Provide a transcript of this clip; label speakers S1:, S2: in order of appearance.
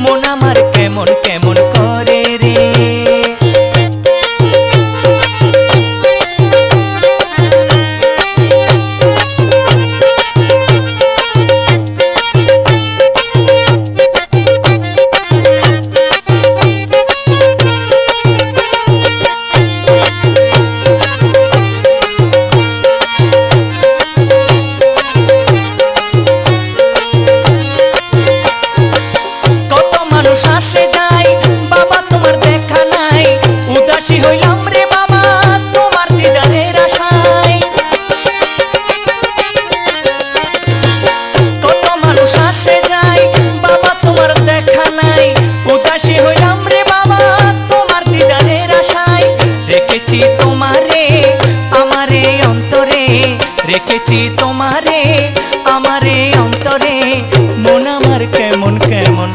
S1: মন আমার কেমন কেমন করে রে। আসে যায় বাবা তোমার দেখা নাই, উদাসী